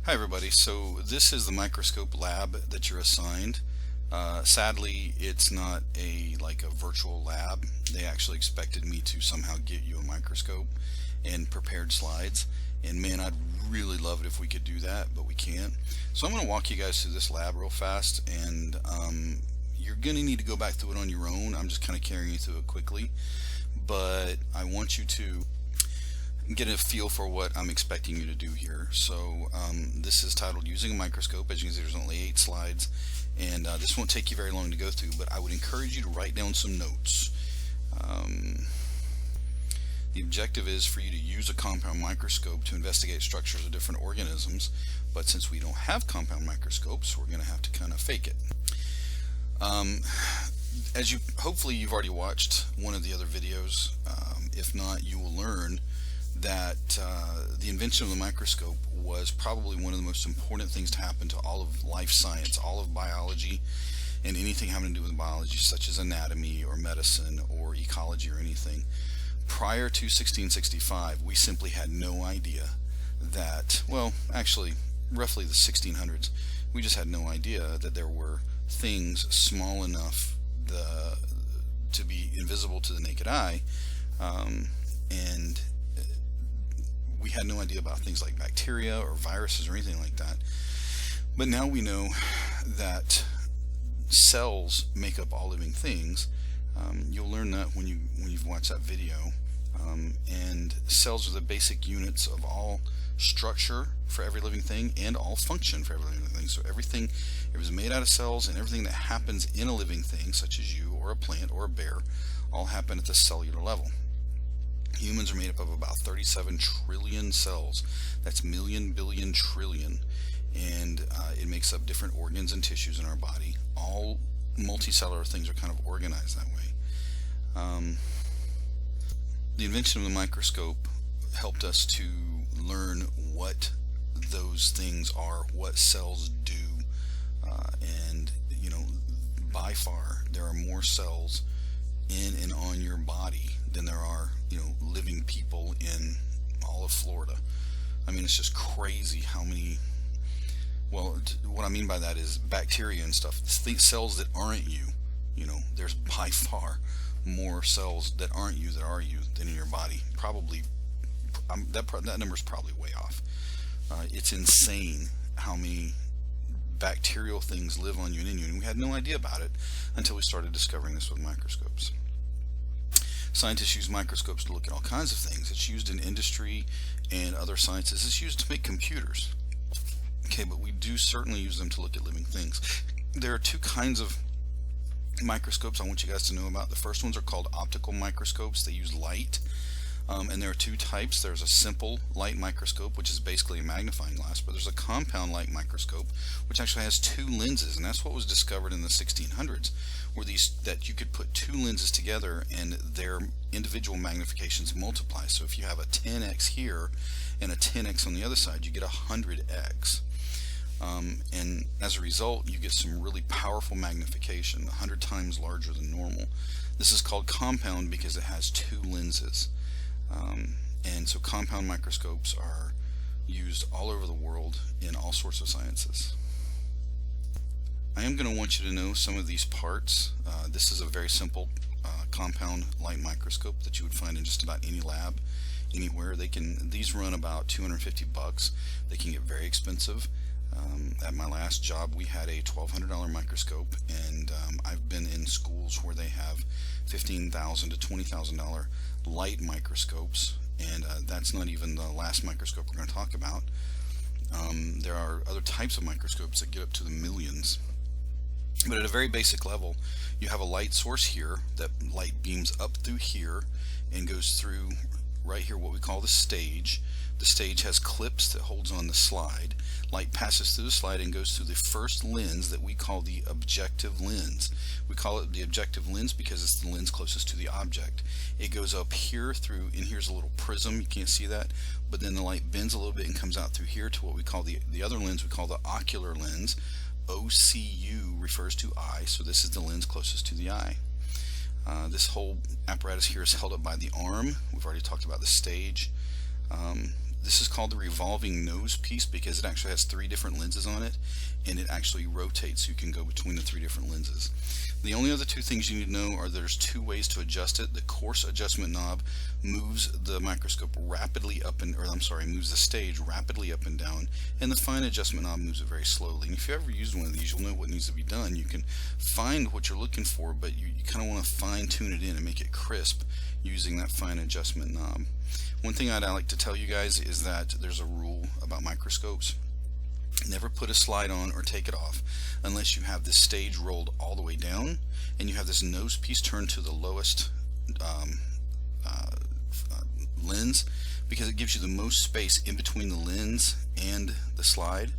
Hi everybody, so this is the microscope lab that you're assigned. Sadly, it's not like a virtual lab. They actually expected me to somehow get you a microscope and prepared slides. And man, I'd really love it if we could do that, but we can't. So I'm going to walk you guys through this lab real fast, and you're going to need to go back through it on your own. I'm just kind of carrying you through it quickly, but I want you to get a feel for what I'm expecting you to do here. So this is titled Using a Microscope. As you can see, there's only 8 slides, and this won't take you very long to go through, but I would encourage you to write down some notes. The objective is for you to use a compound microscope to investigate structures of different organisms, but since we don't have compound microscopes, we're going to have to kind of fake it. As you hopefully you've already watched one of the other videos. If not, you will learn that the invention of the microscope was probably one of the most important things to happen to all of life science, all of biology, and anything having to do with biology, such as anatomy or medicine or ecology or anything. Prior to 1665, we simply had no idea that, well, actually, roughly the 1600s, we just had no idea that there were things small enough to be invisible to the naked eye, and we had no idea about things like bacteria or viruses or anything like that. But now we know that cells make up all living things. You'll learn that when you've watched that video. And cells are the basic units of all structure for every living thing and all function for every living thing. So everything, it was made out of cells, and everything that happens in a living thing, such as you or a plant or a bear, all happen at the cellular level. Humans are made up of about 37 trillion cells. That's million, billion, trillion. And it makes up different organs and tissues in our body. All multicellular things are kind of organized that way. The invention of the microscope helped us to learn what those things are, what cells do. And, you know, by far, there are more cells in and on your body than there are, living people in all of Florida. I mean, it's just crazy how many. Well, what I mean by that is bacteria and stuff. Cells that aren't you. There's by far more cells that aren't you that are you than in your body. Probably that number is probably way off. It's insane how many bacterial things live on you and in you, and we had no idea about it until we started discovering this with microscopes. Scientists use microscopes to look at all kinds of things. It's used in industry and other sciences. It's used to make computers. Okay, but we do certainly use them to look at living things. There are 2 kinds of microscopes I want you guys to know about. The first ones are called optical microscopes. They use light. And there are 2 types. There's a simple light microscope, which is basically a magnifying glass, but there's a compound light microscope, which actually has 2 lenses, and that's what was discovered in the 1600s, where that you could put 2 lenses together and their individual magnifications multiply. So if you have a 10x here and a 10x on the other side, you get 100x. And as a result, you get some really powerful magnification, 100 times larger than normal. This is called compound because it has 2 lenses. And so compound microscopes are used all over the world in all sorts of sciences. I am going to want you to know some of these parts. This is a very simple compound light microscope that you would find in just about any lab anywhere. These run about $250. They can get very expensive. At my last job, we had a $1,200 microscope, and I've been in schools where they have $15,000 to $20,000 light microscopes, and that's not even the last microscope we're going to talk about. There are other types of microscopes that get up to the millions. But at a very basic level, you have a light source here. That light beams up through here and goes through right here, what we call the stage. The stage has clips that holds on the slide. Light passes through the slide and goes through the first lens that we call the objective lens. We call it the objective lens because it's the lens closest to the object. It goes up here through, and here's a little prism, you can't see that, but then the light bends a little bit and comes out through here to what we call the other lens we call the ocular lens. OCU refers to eye, so this is the lens closest to the eye. This whole apparatus here is held up by the arm. We've already talked about the stage. This is called the revolving nose piece because it actually has 3 different lenses on it, and it actually rotates so you can go between the 3 different lenses. The only other 2 things you need to know are there's 2 ways to adjust it. The coarse adjustment knob moves the microscope rapidly up and, moves the stage rapidly up and down, and the fine adjustment knob moves it very slowly. And if you ever used one of these, you'll know what needs to be done. You can find what you're looking for, but you kind of want to fine tune it in and make it crisp using that fine adjustment knob. One thing I'd like to tell you guys is that there's a rule about microscopes. Never put a slide on or take it off unless you have this stage rolled all the way down and you have this nose piece turned to the lowest lens, because it gives you the most space in between the lens and the slide.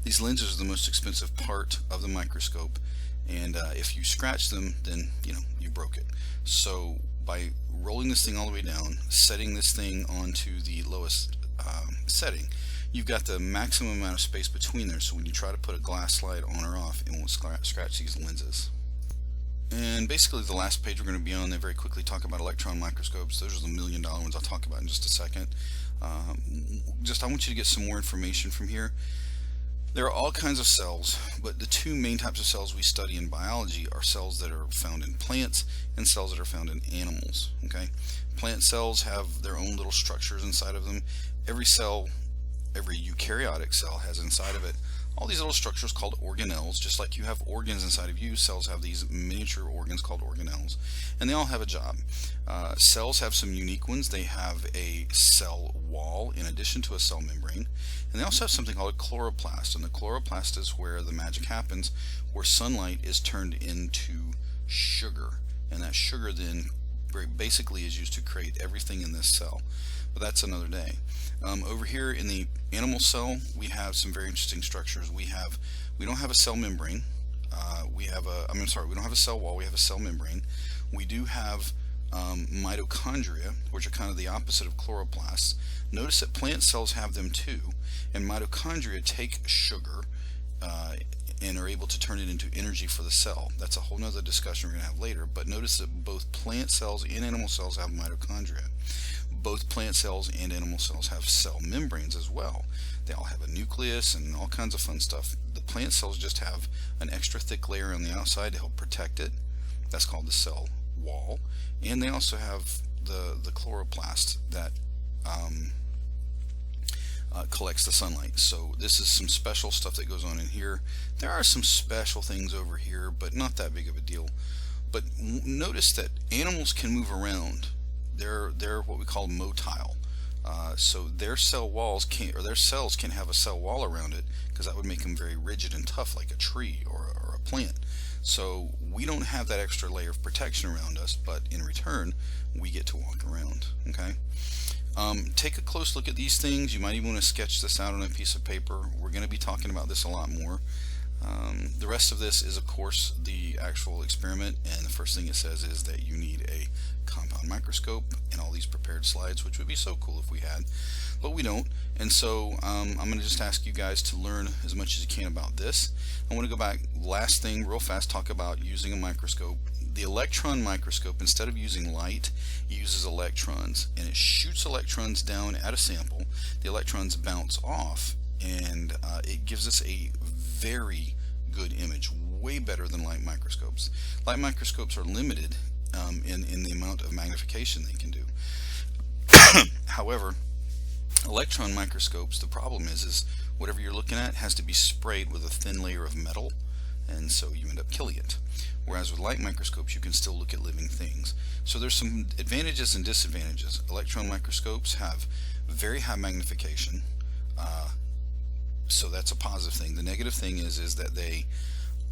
These lenses are the most expensive part of the microscope, and if you scratch them, then you broke it. So by rolling this thing all the way down, setting this thing onto the lowest setting, you've got the maximum amount of space between there, so when you try to put a glass slide on or off, it won't scratch these lenses. And basically the last page we're going to be on, they very quickly talk about electron microscopes. Those are the $1 million ones I'll talk about in just a second. I want you to get some more information from here. There are all kinds of cells, but the 2 main types of cells we study in biology are cells that are found in plants and cells that are found in animals. Okay, plant cells have their own little structures inside of them. Every cell, every eukaryotic cell has inside of it all these little structures called organelles. Just like you have organs inside of you, cells have these miniature organs called organelles, and they all have a job. Cells have some unique ones. They have a cell wall in addition to a cell membrane, and they also have something called a chloroplast, and the chloroplast is where the magic happens, where sunlight is turned into sugar, and that sugar then basically is used to create everything in this cell. But that's another day. Over here in the animal cell, we have some very interesting structures. We don't have a cell membrane. We don't have a cell wall. We have a cell membrane. We do have mitochondria, which are kind of the opposite of chloroplasts. Notice that plant cells have them too, and mitochondria take sugar and are able to turn it into energy for the cell. That's a whole nother discussion we're going to have later, but notice that both plant cells and animal cells have mitochondria. Both plant cells and animal cells have cell membranes as well. They all have a nucleus and all kinds of fun stuff. The plant cells just have an extra thick layer on the outside to help protect it. That's called the cell wall. And they also have the chloroplast that collects the sunlight. So this is some special stuff that goes on in here. There are some special things over here, but not that big of a deal. But notice that animals can move around. They're what we call motile. So their cell walls their cells can have a cell wall around it, because that would make them very rigid and tough, like a tree or a plant. So we don't have that extra layer of protection around us, but in return we get to walk around. Okay. Take a close look at these things. You might even want to sketch this out on a piece of paper. We're going to be talking about this a lot more. The rest of this is, of course, the actual experiment, and the first thing it says is that you need a compound microscope and all these prepared slides, which would be so cool if we had, but we don't. And so I'm going to just ask you guys to learn as much as you can about this. I want to go back, last thing real fast, talk about using a microscope. The electron microscope, instead of using light, uses electrons, and it shoots electrons down at a sample. The electrons bounce off, and it gives us a very good image, way better than light microscopes. Light microscopes are limited in the amount of magnification they can do. However, electron microscopes, the problem is whatever you're looking at has to be sprayed with a thin layer of metal, and so you end up killing it. Whereas with light microscopes, you can still look at living things. So there's some advantages and disadvantages. Electron microscopes have very high magnification, so that's a positive thing. The negative thing is that they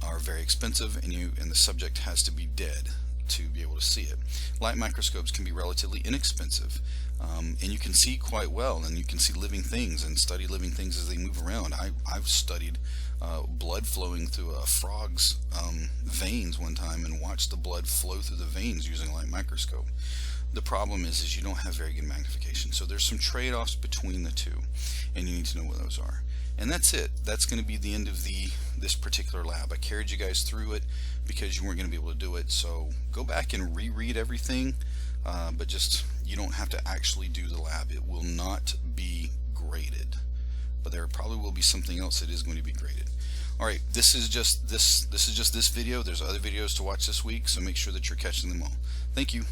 are very expensive, and the subject has to be dead to be able to see it. Light microscopes can be relatively inexpensive, and you can see quite well, and you can see living things and study living things as they move around. I've studied blood flowing through a frog's veins one time, and watched the blood flow through the veins using a light microscope. The problem is you don't have very good magnification, so there's some trade-offs between the two, and you need to know what those are. And that's it. That's going to be the end of this particular lab. I carried you guys through it because you weren't going to be able to do it, so go back and reread everything, but you don't have to actually do the lab. It will not be graded, but there probably will be something else that is going to be graded. All right, this is just this video. There's other videos to watch this week, so make sure that you're catching them all. Thank you.